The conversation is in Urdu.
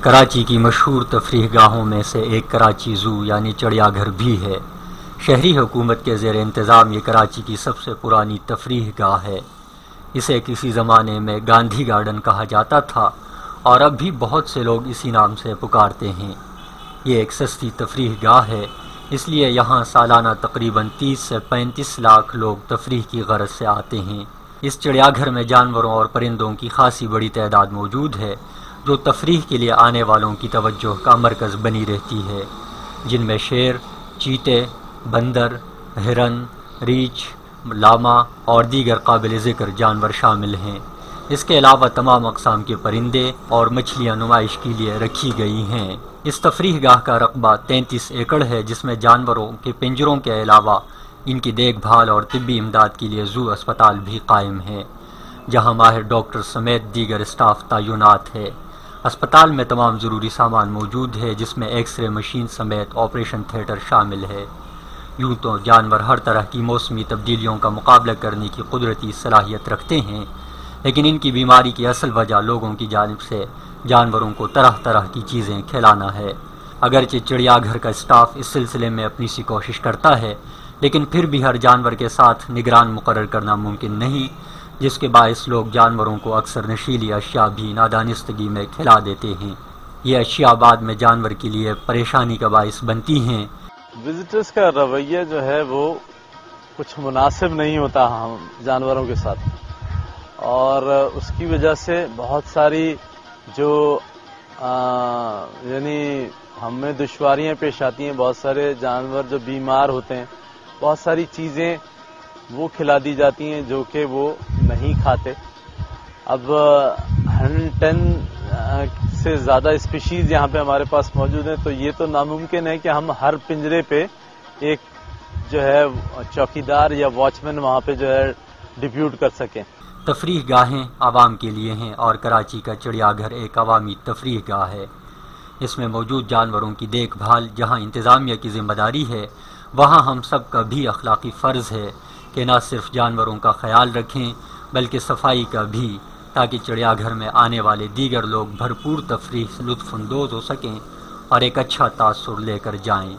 کراچی کی مشہور تفریح گاہوں میں سے ایک کراچی زو یعنی چڑیا گھر بھی ہے۔ شہری حکومت کے زیر انتظام یہ کراچی کی سب سے پرانی تفریح گاہ ہے۔ اسے کسی زمانے میں گاندھی گارڈن کہا جاتا تھا اور اب بھی بہت سے لوگ اسی نام سے پکارتے ہیں۔ یہ ایک سستی تفریح گاہ ہے، اس لیے یہاں سالانہ تقریباً 30 سے 35 لاکھ لوگ تفریح کی غرض سے آتے ہیں۔ اس چڑیا گھر میں جانوروں اور پرندوں کی خاصی بڑی تعداد موجود ہے، جو تفریح کے لیے آنے والوں کی توجہ کا مرکز بنی رہتی ہے، جن میں شیر، چیتے، بندر، ہرن، ریچھ، لاما اور دیگر قابل ذکر جانور شامل ہیں۔ اس کے علاوہ تمام اقسام کے پرندے اور مچھلیاں نمائش کے لیے رکھی گئی ہیں۔ اس تفریح گاہ کا رقبہ 33 ایکڑ ہے، جس میں جانوروں کے پنجروں کے علاوہ ان کی دیکھ بھال اور طبی امداد کے لیے زو اسپتال بھی قائم ہے، جہاں ماہر ڈاکٹر سمیت دیگر اسٹاف تعینات ہے۔ اسپتال میں تمام ضروری سامان موجود ہے، جس میں ایکس رے مشین سمیت آپریشن تھیٹر شامل ہے۔ یوں تو جانور ہر طرح کی موسمی تبدیلیوں کا مقابلہ کرنے کی قدرتی صلاحیت رکھتے ہیں، لیکن ان کی بیماری کی اصل وجہ لوگوں کی جانب سے جانوروں کو طرح طرح کی چیزیں کھلانا ہے۔ اگرچہ چڑیا گھر کا اسٹاف اس سلسلے میں اپنی سی کوشش کرتا ہے، لیکن پھر بھی ہر جانور کے ساتھ نگران مقرر کرنا ممکن نہیں، جس کے باعث لوگ جانوروں کو اکثر نشیلی اشیاء بھی نادانستگی میں کھلا دیتے ہیں۔ یہ اشیاء بعد میں جانور کے لیے پریشانی کا باعث بنتی ہیں۔ وزٹرز کا رویہ جو ہے وہ کچھ مناسب نہیں ہوتا ہم جانوروں کے ساتھ، اور اس کی وجہ سے بہت ساری جو یعنی ہمیں دشواریاں پیش آتی ہیں۔ بہت سارے جانور جو بیمار ہوتے ہیں، بہت ساری چیزیں وہ کھلا دی جاتی ہیں جو کہ وہ نہیں کھاتے۔ اب 110 سے زیادہ اسپیشیز یہاں پہ ہمارے پاس موجود ہیں، تو یہ تو ناممکن ہے کہ ہم ہر پنجرے پہ ایک جو ہے چوکیدار یا واچ مین وہاں پہ جو ہے ڈپیوٹ کر سکیں۔ تفریح گاہیں عوام کے لیے ہیں اور کراچی کا چڑیا گھر ایک عوامی تفریح گاہ ہے۔ اس میں موجود جانوروں کی دیکھ بھال جہاں انتظامیہ کی ذمہ داری ہے، وہاں ہم سب کا بھی اخلاقی فرض ہے کہ نہ صرف جانوروں کا خیال رکھیں بلکہ صفائی کا بھی، تاکہ چڑیا گھر میں آنے والے دیگر لوگ بھرپور تفریح سے لطف اندوز ہو سکیں اور ایک اچھا تاثر لے کر جائیں۔